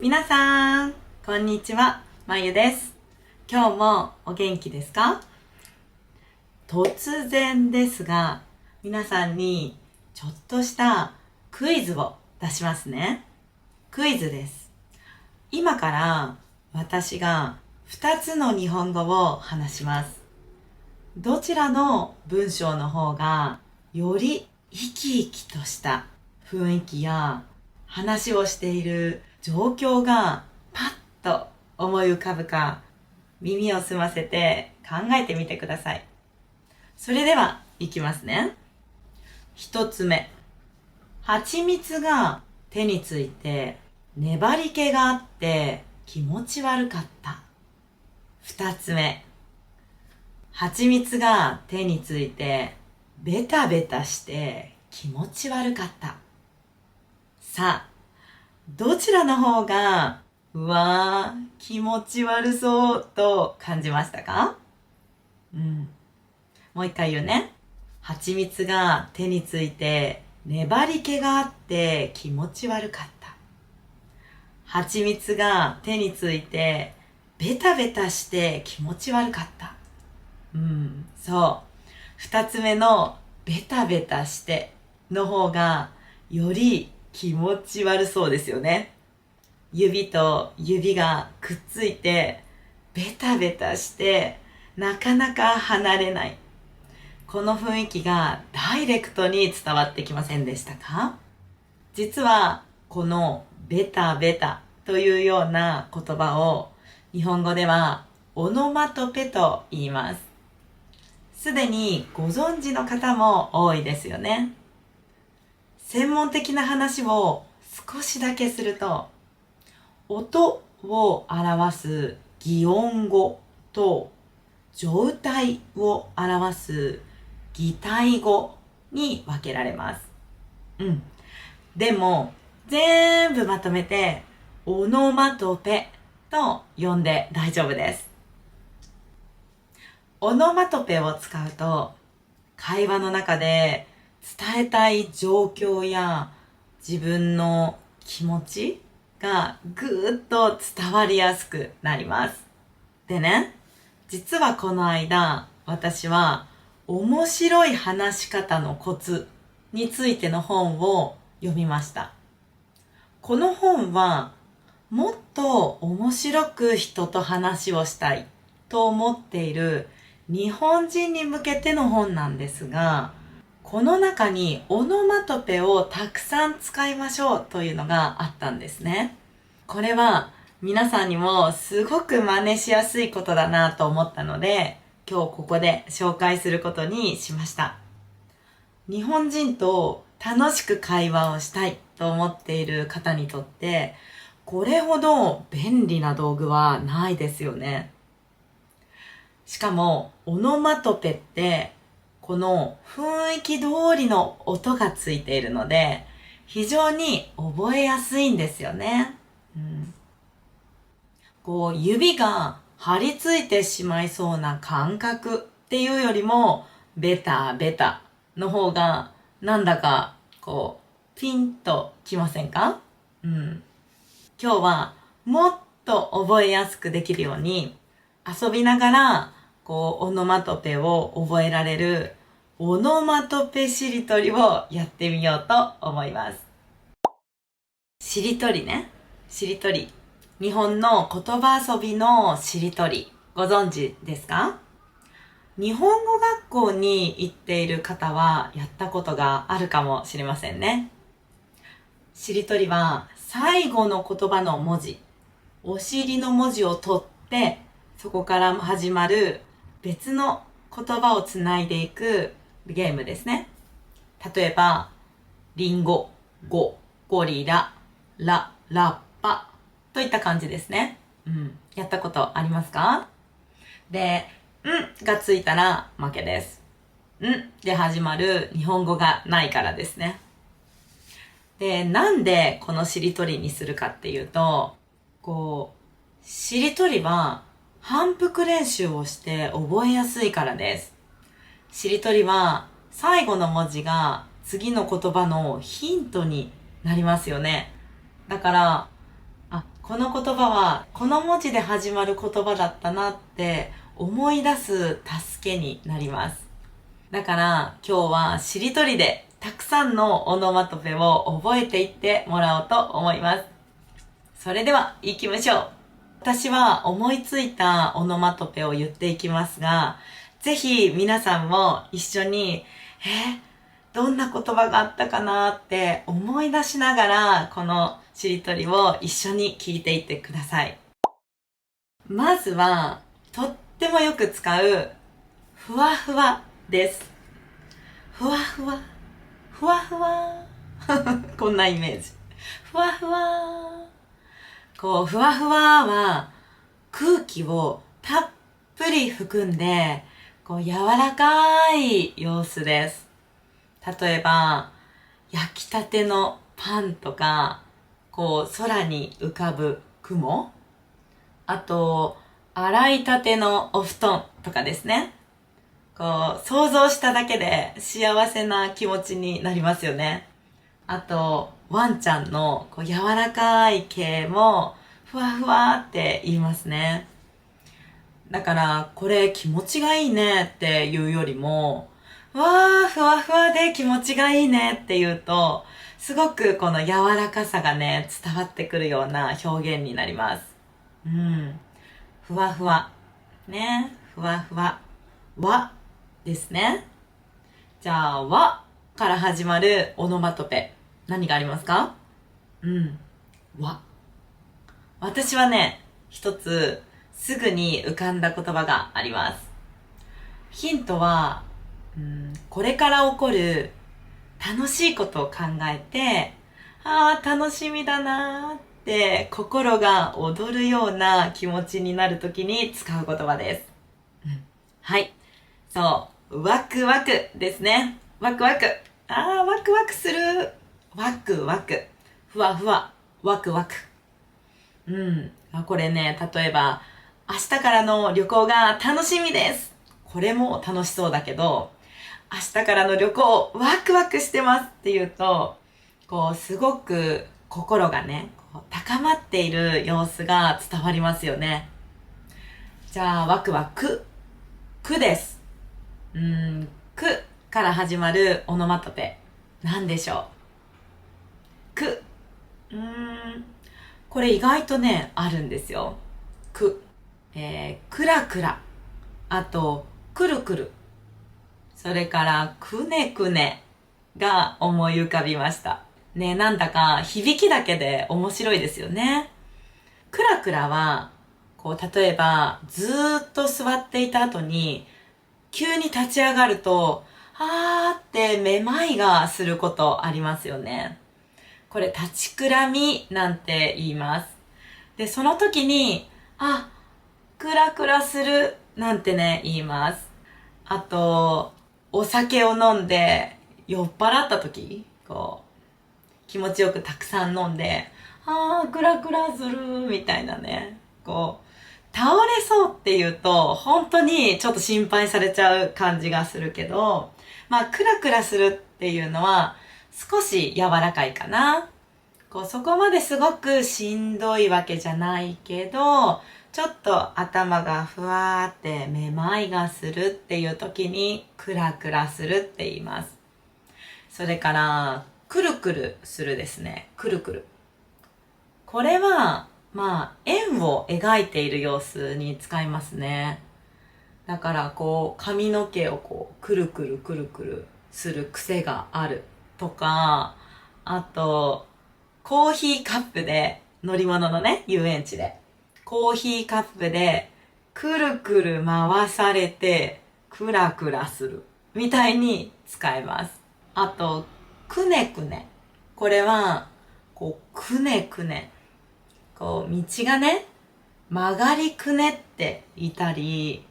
皆さん、こんにちは、まゆです。今日もお元気ですか？突然ですが、皆さんにちょっとしたクイズを出しますね。クイズです。今から私が2つの日本語を話します。どちらの文章の方がより生き生きとした雰囲気や話をしている状況がパッと思い浮かぶか、耳を澄ませて考えてみてください。それではいきますね。一つ目、蜂蜜が手について粘り気があって気持ち悪かった。二つ目、蜂蜜が手についてベタベタして気持ち悪かった。さあ、どちらの方がうわー気持ち悪そうと感じましたか？もう一回言うね。蜂蜜が手について粘り気があって気持ち悪かった。蜂蜜が手についてベタベタして気持ち悪かった。そう。二つ目のベタベタしての方がより気持ち悪そうですよね。指と指がくっついてベタベタしてなかなか離れない。この雰囲気がダイレクトに伝わってきませんでしたか？実はこのベタベタというような言葉を日本語ではオノマトペと言います。すでにご存知の方も多いですよね。専門的な話を少しだけすると、音を表す擬音語と状態を表す擬態語に分けられます。でも、全部まとめてオノマトペと呼んで大丈夫です。オノマトペを使うと、会話の中で伝えたい状況や自分の気持ちがぐーっと伝わりやすくなります。でね、実はこの間、私は面白い話し方のコツについての本を読みました。この本は、もっと面白く人と話をしたいと思っている日本人に向けての本なんですが、この中にオノマトペをたくさん使いましょうというのがあったんですね。これは皆さんにもすごく真似しやすいことだなと思ったので、今日ここで紹介することにしました。日本人と楽しく会話をしたいと思っている方にとって、これほど便利な道具はないですよね。しかも、オノマトペって、この雰囲気通りの音がついているので、非常に覚えやすいんですよね。指が張り付いてしまいそうな感覚っていうよりも、ベタベタの方が、なんだか、ピンときませんか？今日はもっと覚えやすくできるように、遊びながら、オノマトペを覚えられる、オノマトペしりとりをやってみようと思います。しりとりね。しりとり。日本の言葉遊びのしりとり、ご存知ですか？日本語学校に行っている方はやったことがあるかもしれませんね。しりとりは最後の言葉の文字、お尻の文字を取って、そこから始まる別の言葉をつないでいくゲームですね。例えば、リンゴ、ゴ、ゴリラ、ラ、ラッパといった感じですね。やったことありますか？で、んがついたら負けです。んで始まる日本語がないからですね。で、なんでこのしりとりにするかっていうと、しりとりは反復練習をして覚えやすいからです。しりとりは最後の文字が次の言葉のヒントになりますよね。だから、この言葉はこの文字で始まる言葉だったなって思い出す助けになります。だから今日はしりとりでたくさんのオノマトペを覚えていってもらおうと思います。それでは行きましょう。私は思いついたオノマトペを言っていきますが、ぜひ皆さんも一緒に、どんな言葉があったかなって思い出しながら、このしりとりを一緒に聞いていってください。まずは、とってもよく使う、ふわふわです。ふわふわ、ふわふわ。こんなイメージ。ふわふわ。こう、ふわふわは空気をたっぷり含んで、こう、柔らかい様子です。例えば、焼きたてのパンとか、こう、空に浮かぶ雲。あと、洗いたてのお布団とかですね。こう、想像しただけで幸せな気持ちになりますよね。あと、ワンちゃんのこう柔らかい毛も、ふわふわって言いますね。だから、これ気持ちがいいねっていうよりも、わー、ふわふわで気持ちがいいねって言うと、すごくこの柔らかさがね、伝わってくるような表現になります。うん。ふわふわ。ね。ふわふわ。わですね。じゃあ、わから始まるオノマトペ。何がありますか？わ。私はね、一つすぐに浮かんだ言葉があります。ヒントは、これから起こる楽しいことを考えて、楽しみだなーって心が躍るような気持ちになるときに使う言葉です。はい。そう、ワクワクですね。ワクワク。ワクワクする。ワクワク。ふわふわ。ワクワク。これね、例えば、明日からの旅行が楽しみです。これも楽しそうだけど、明日からの旅行、ワクワクしてますって言うと、こう、すごく心がね、こう高まっている様子が伝わりますよね。じゃあ、ワクワク。くです。くから始まるオノマトペ。何でしょう？く。これ意外とね、あるんですよ。く。くらくら。あと、くるくる。それから、くねくねが思い浮かびました。ね、なんだか響きだけで面白いですよね。くらくらは、こう、例えば、ずーっと座っていた後に、急に立ち上がると、ってめまいがすることありますよね。これ、立ちくらみなんて言います。で、その時に、クラクラするなんてね、言います。あと、お酒を飲んで酔っ払った時、こう、気持ちよくたくさん飲んで、クラクラするみたいなね。こう、倒れそうって言うと、本当にちょっと心配されちゃう感じがするけど、クラクラするっていうのは少し柔らかいかな。こう、そこまですごくしんどいわけじゃないけど、ちょっと頭がふわーってめまいがするっていう時にクラクラするって言います。それから、くるくるするですね。くるくる。これは、円を描いている様子に使いますね。だから、こう、髪の毛をこう、くるくるくるくるする癖があるとか、あと、コーヒーカップで、乗り物のね、遊園地で、コーヒーカップで、くるくる回されて、クラクラする。みたいに使えます。あと、くねくね。これは、こう、くねくね。こう、道がね、曲がりくねっていたり、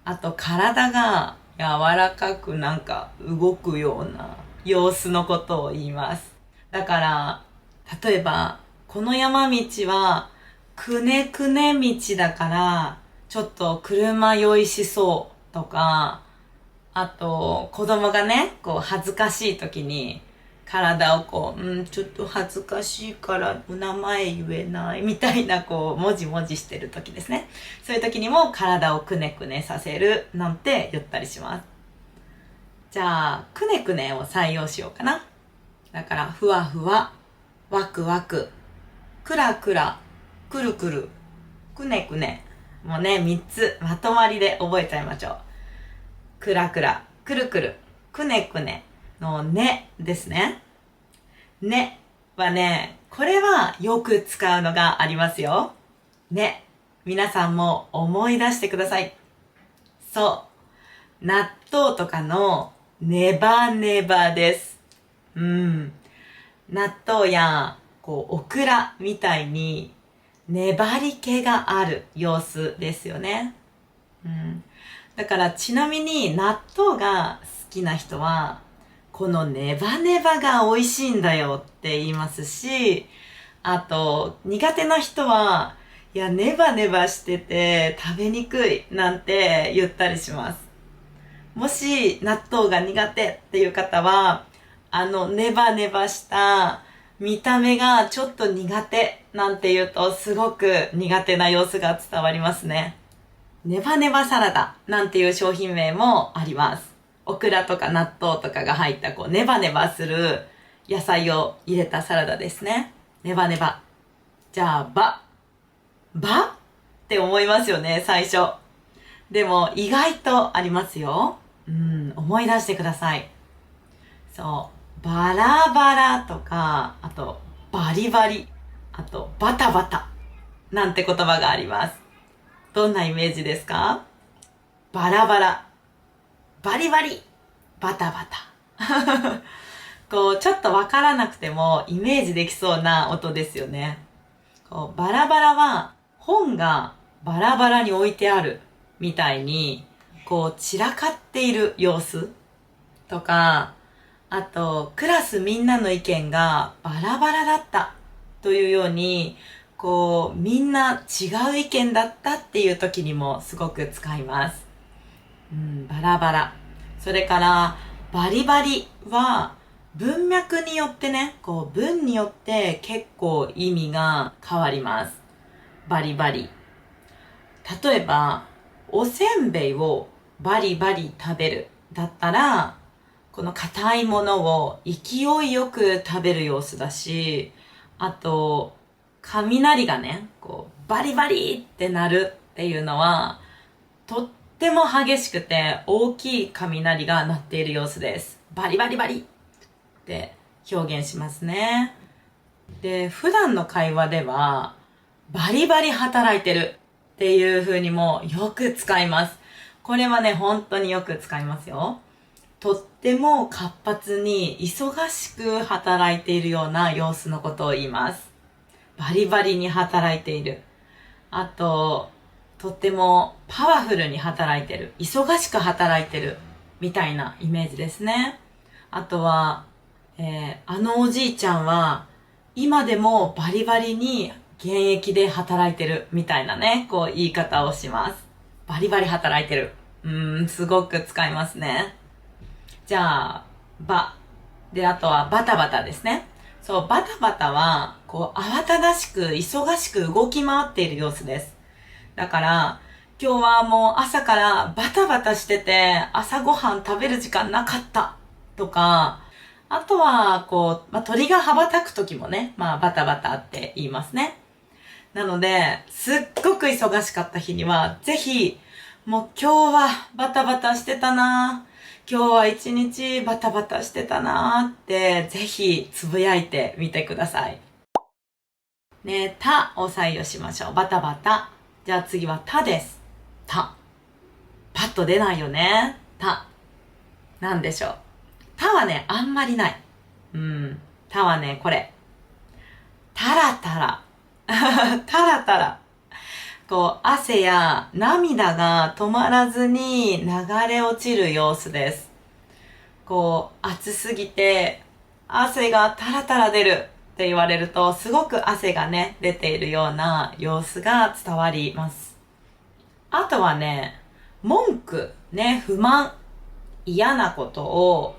あと体が柔らかくなんか動くような様子のことを言います。だから、例えば、この山道は、くねくね道だから、ちょっと車酔いしそうとか、あと、子供がね、こう恥ずかしい時に、体をこう、ちょっと恥ずかしいからお名前言えないみたいなこう、もじもじしてる時ですね。そういう時にも体をくねくねさせるなんて言ったりします。じゃあ、くねくねを採用しようかな。だから、ふわふわ、ワクワク、くらくら、くるくる、くねくね。もうね、3つまとまりで覚えちゃいましょう。くらくら、くるくる、くねくねのねですね。ねはね、これはよく使うのがありますよ。ね。皆さんも思い出してください。そう。納豆とかのネバネバです。納豆や、オクラみたいに粘り気がある様子ですよね。だからちなみに納豆が好きな人は、このネバネバが美味しいんだよって言いますし、あと苦手な人は、いや、ネバネバしてて食べにくいなんて言ったりします。もし納豆が苦手っていう方は、ネバネバした見た目がちょっと苦手なんて言うとすごく苦手な様子が伝わりますね。ネバネバサラダなんていう商品名もあります。オクラとか納豆とかが入ったネバネバする野菜を入れたサラダですね。ネバネバ。じゃあ、バって思いますよね、最初。でも意外とありますよ。思い出してください。そう。バラバラとか、あとバリバリ、あとバタバタなんて言葉があります。どんなイメージですか？バラバラ、バリバリ、バタバタ。ちょっとわからなくてもイメージできそうな音ですよね。バラバラは本がバラバラに置いてあるみたいに、散らかっている様子とか、あと、クラスみんなの意見がバラバラだったというように、みんな違う意見だったっていう時にもすごく使います。バラバラ。それから、バリバリは、文脈によってね、文によって結構意味が変わります。バリバリ。例えば、おせんべいをバリバリ食べるだったら、この硬いものを勢いよく食べる様子だし、あと、雷がね、バリバリってなるっていうのは、とっても激しくて大きい雷が鳴っている様子です。バリバリバリって表現しますね。で、普段の会話では、バリバリ働いてるっていう風にもよく使います。これはね、本当によく使いますよ。とっても活発に忙しく働いているような様子のことを言います。バリバリに働いている。あと、とってもパワフルに働いてる。忙しく働いてる。みたいなイメージですね。あとは、あのおじいちゃんは今でもバリバリに現役で働いてるみたいなね、言い方をします。バリバリ働いてる。すごく使いますね。じゃあ、で、あとはバタバタですね。そう、バタバタは、慌ただしく、忙しく動き回っている様子です。だから、今日はもう朝からバタバタしてて、朝ごはん食べる時間なかった。とか、あとは、鳥が羽ばたく時もね、バタバタって言いますね。なので、すっごく忙しかった日には、ぜひ、もう今日はバタバタしてたな今日は一日バタバタしてたなって、ぜひつぶやいてみてください。ね、たを採用しましょう。バタバタ。じゃあ次はたです。た。パッと出ないよね。た。なんでしょう。たはね、あんまりない。たはね、これ。タラタラ。タラタラ。汗や涙が止まらずに流れ落ちる様子です。暑すぎて、汗がタラタラ出るって言われると、すごく汗がね、出ているような様子が伝わります。あとはね、文句、ね、不満、嫌なことを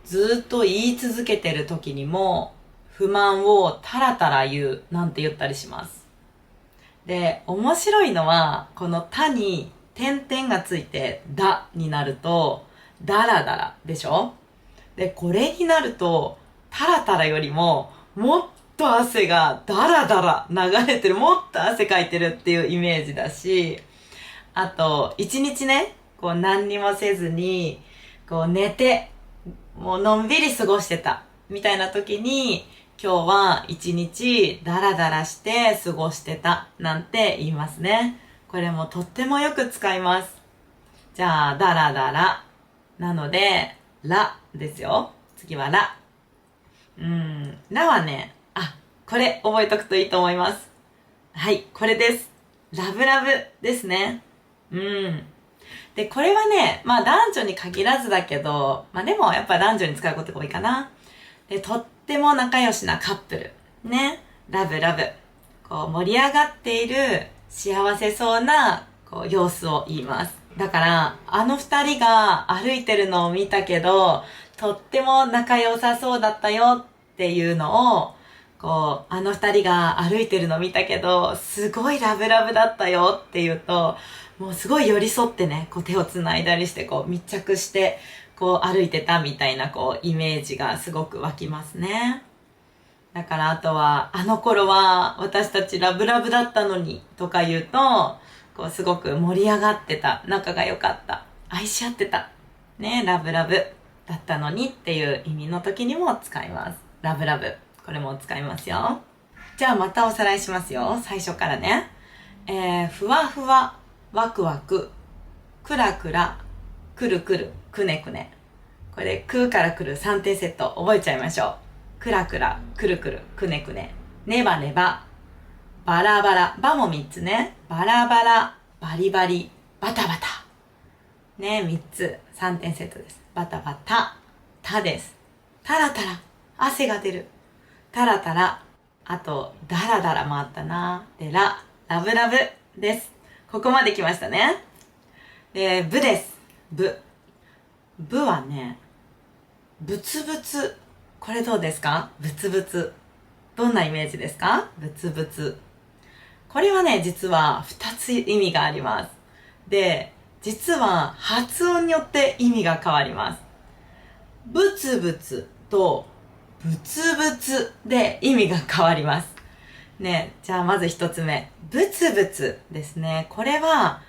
ずっと言い続けてる時にも、不満をタラタラ言うなんて言ったりします。で、面白いのは、このたに点々がついてだになると、ダラダラでしょ？で、これになると、タラタラよりも、もっと汗がダラダラ流れてる、もっと汗かいてるっていうイメージだし、あと、一日ね、こう何にもせずに、こう寝て、もうのんびり過ごしてた、みたいな時に、今日は一日ダラダラして過ごしてた、なんて言いますね。これもとってもよく使います。じゃあ、ダラダラ。なので、ラですよ。次はラ。ラはね、これ覚えとくといいと思います。はい、これです。ラブラブですね。で、これはね、男女に限らずだけど、でもやっぱ男女に使うことが多いかな。で、とっても仲良しなカップル。ね。ラブラブ。こう盛り上がっている幸せそうなこう様子を言います。だから、あの二人が歩いてるのを見たけど、とっても仲良さそうだったよっていうのを、こう、あの二人が歩いてるのを見たけど、すごいラブラブだったよっていうと、もうすごい寄り添ってね、こう手を繋いだりして、こう密着して、こう歩いてたみたいなこうイメージがすごく湧きますね。だからあとは、あの頃は私たちラブラブだったのにとか言うと、こうすごく盛り上がってた、仲が良かった、愛し合ってた、ね、ラブラブだったのにっていう意味の時にも使います。ラブラブ。これも使いますよ。じゃあまたおさらいしますよ。最初からね。ふわふわ、ワクワク、クラクラ、くるくる、くねくね。これ、くからくる3点セット覚えちゃいましょう。くらくら、くるくる、くねくね。ねばねば、バラバラ、ばも3つね。バラバラ、バリバリ、バタバタ。ね、3つ、3点セットです。バタバタ、たです。タラタラ、汗が出る。タラタラ、あと、ダラダラもあったな。で、ラブラブです。ここまで来ましたね。で、ブです。ブ。ブはね、ブツブツ。これどうですか？ブツブツ。どんなイメージですか？ブツブツ。これはね、実は2つ意味があります。で、実は発音によって意味が変わります。ブツブツとブツブツで意味が変わります。ね、じゃあまず1つ目。ブツブツですね。これは、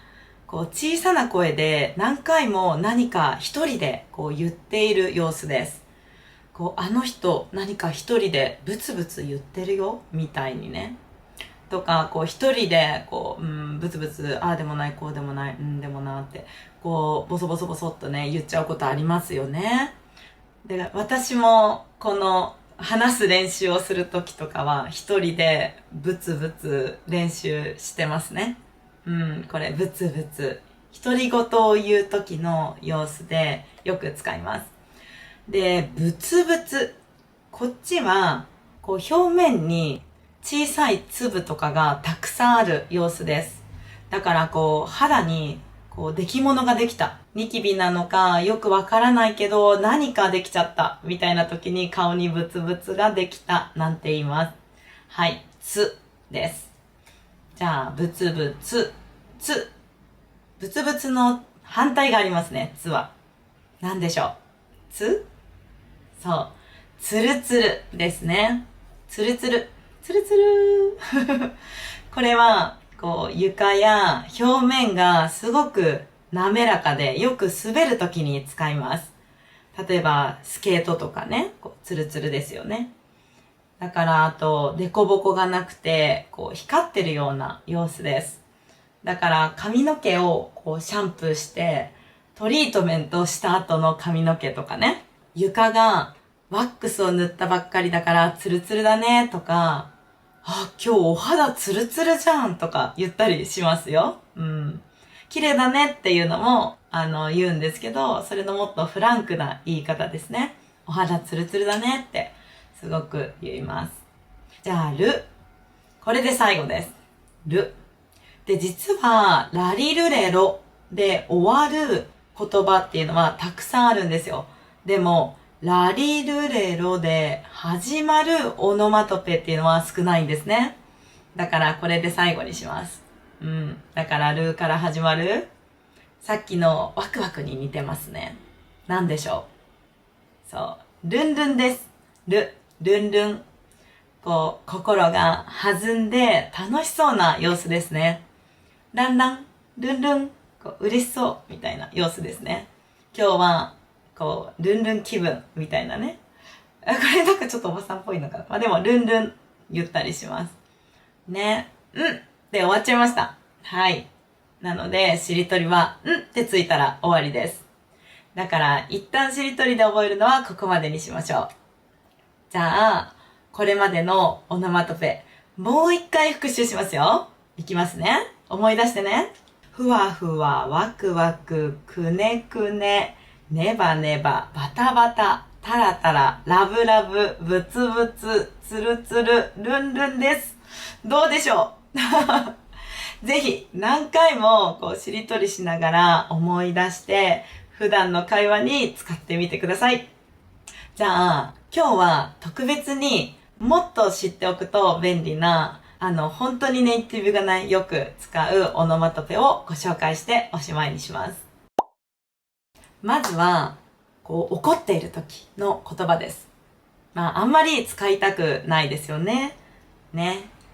こう小さな声で何回も何か一人でこう言っている様子です。こうあの人何か一人でブツブツ言ってるよみたいにね。とかこう一人でこうブツブツああでもないこうでもないでもなってこうボソボソボソっとね言っちゃうことありますよね。で私もこの話す練習をするときとかは一人でブツブツ練習してますね。これブツブツ独り言を言う時の様子でよく使います。で、ブツブツ。こっちはこう表面に小さい粒とかがたくさんある様子です。だからこう肌にこう出来物ができた。ニキビなのかよくわからないけど何かできちゃったみたいな時に顔にブツブツができたなんて言います。はい、つです。じゃあ、ブツブツ、つ。ブツブツの反対がありますね、つは。何でしょう？つ？そう。つるつるですね。つるつる。つるつる。これは、こう、床や表面がすごく滑らかでよく滑るときに使います。例えば、スケートとかね、こうツルツルですよね。だから、あと、デコボコがなくて、こう、光ってるような様子です。だから、髪の毛をこう、シャンプーして、トリートメントした後の髪の毛とかね。床がワックスを塗ったばっかりだからツルツルだねとか、今日お肌ツルツルじゃんとか言ったりしますよ。綺麗だねっていうのも、言うんですけど、それのもっとフランクな言い方ですね。お肌ツルツルだねってすごく言います。じゃあ、る。これで最後です。る。で、実は、ラリルレロで終わる言葉っていうのはたくさんあるんですよ。でも、ラリルレロで始まるオノマトペっていうのは少ないんですね。だからこれで最後にします。だからルーから始まるさっきのワクワクに似てますね。なんでしょう。そう。ルンルンです。ルンルン。こう、心が弾んで楽しそうな様子ですね。ランラン、ルンルン、こう嬉しそうみたいな様子ですね。今日は、こう、ルンルン気分みたいなね。これなんかちょっとおばさんっぽいのかな。まあでも、ルンルン言ったりします。ね。で終わっちゃいました。はい。なので、しりとりは、ってついたら終わりです。だから、一旦しりとりで覚えるのはここまでにしましょう。じゃあ、これまでのオノマトペ、もう一回復習しますよ。いきますね。思い出してね。ふわふわ、ワクワク、くねくね、ねばねば、バタバタ、タラタラ、ラブラブ、ブツブツ、ツルツル、ルンルンです。どうでしょうぜひ何回もこうしりとりしながら思い出して普段の会話に使ってみてください。じゃあ今日は特別にもっと知っておくと便利な本当にネイティブがないよく使うオノマトペをご紹介しておしまいにします。まずはこう怒っている時の言葉です。あんまり使いたくないですよね。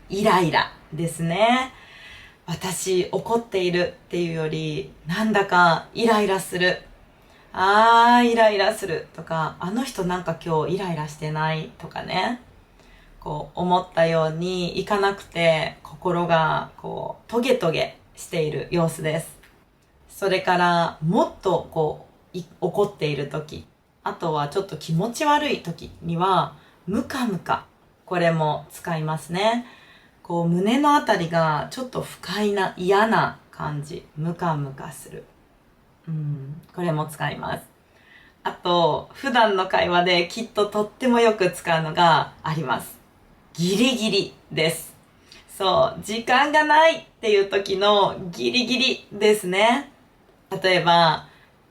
イライラですね。私怒っているっていうより、なんだかイライラする。イライラするとか、あの人なんか今日イライラしてないとかね。こう思ったようにいかなくて、心がこうトゲトゲしている様子です。それからもっとこう怒っている時、あとはちょっと気持ち悪い時には、ムカムカ。これも使いますね。こう胸のあたりがちょっと不快な嫌な感じ。ムカムカする。これも使います。あと、普段の会話できっととってもよく使うのがあります。ギリギリです。そう、時間がないっていう時のギリギリですね。例えば、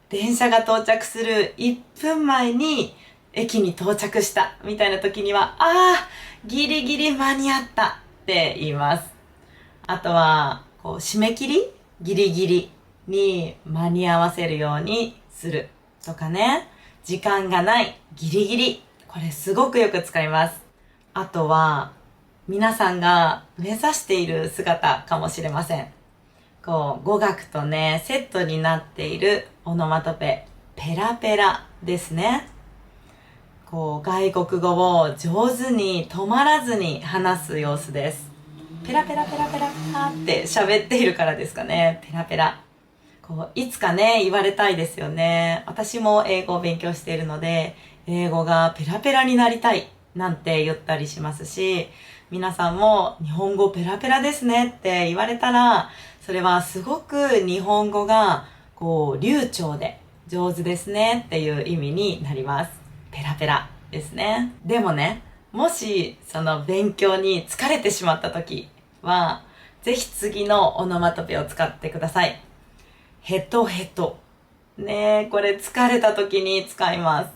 電車が到着する1分前に駅に到着したみたいな時には、ギリギリ間に合ったって言います。あとは、こう、締め切りギリギリに間に合わせるようにするとかね。時間がないギリギリ。これすごくよく使います。あとは、皆さんが目指している姿かもしれません。こう、語学とね、セットになっているオノマトペ、ペラペラですね。こう、外国語を上手に止まらずに話す様子です。ペラペラペラペラって喋っているからですかね。ペラペラ。こう、いつかね、言われたいですよね。私も英語を勉強しているので、英語がペラペラになりたいなんて言ったりしますし、皆さんも日本語ペラペラですねって言われたら、それはすごく日本語がこう流暢で上手ですねっていう意味になります。ペラペラですね。でもね、もしその勉強に疲れてしまった時は、ぜひ次のオノマトペを使ってください。ヘトヘト。ねえ、これ疲れた時に使います。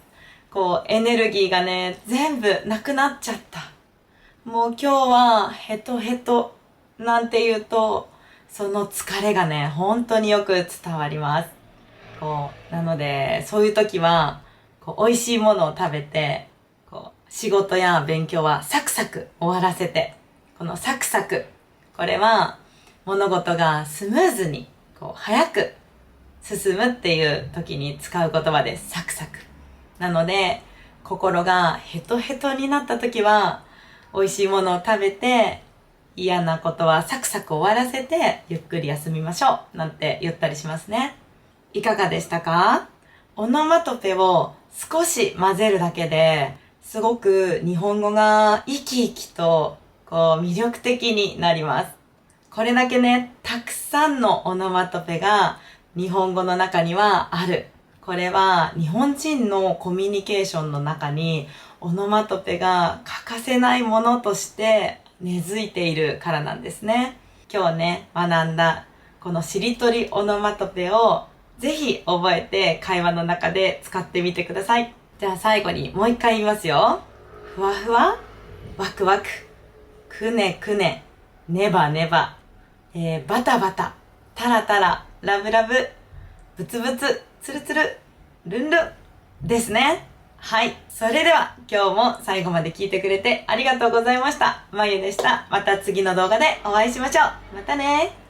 こう、エネルギーがね、全部なくなっちゃった。もう今日はヘトヘトなんて言うと、その疲れがね、本当によく伝わります。こう、なので、そういう時は、こう、美味しいものを食べて、こう、仕事や勉強はサクサク終わらせて、このサクサク、これは物事がスムーズに、こう、早く進むっていう時に使う言葉です。サクサク。なので、心がヘトヘトになった時は、美味しいものを食べて、嫌なことはサクサク終わらせて、ゆっくり休みましょう。なんて言ったりしますね。いかがでしたか？オノマトペを少し混ぜるだけで、すごく日本語が生き生きと、こう魅力的になります。これだけね、たくさんのオノマトペが日本語の中にはある。これは日本人のコミュニケーションの中にオノマトペが欠かせないものとして根付いているからなんですね。今日ね、学んだこのしりとりオノマトペをぜひ覚えて会話の中で使ってみてください。じゃあ最後にもう一回言いますよ。ふわふわ、ワクワク、くねくね、ねばねば、バタバタ、タラタラ、ラブラブ、ブツブツ、ツルツル、ルンルンですね。はい。それでは今日も最後まで聞いてくれてありがとうございました。まゆでした。また次の動画でお会いしましょう。またね。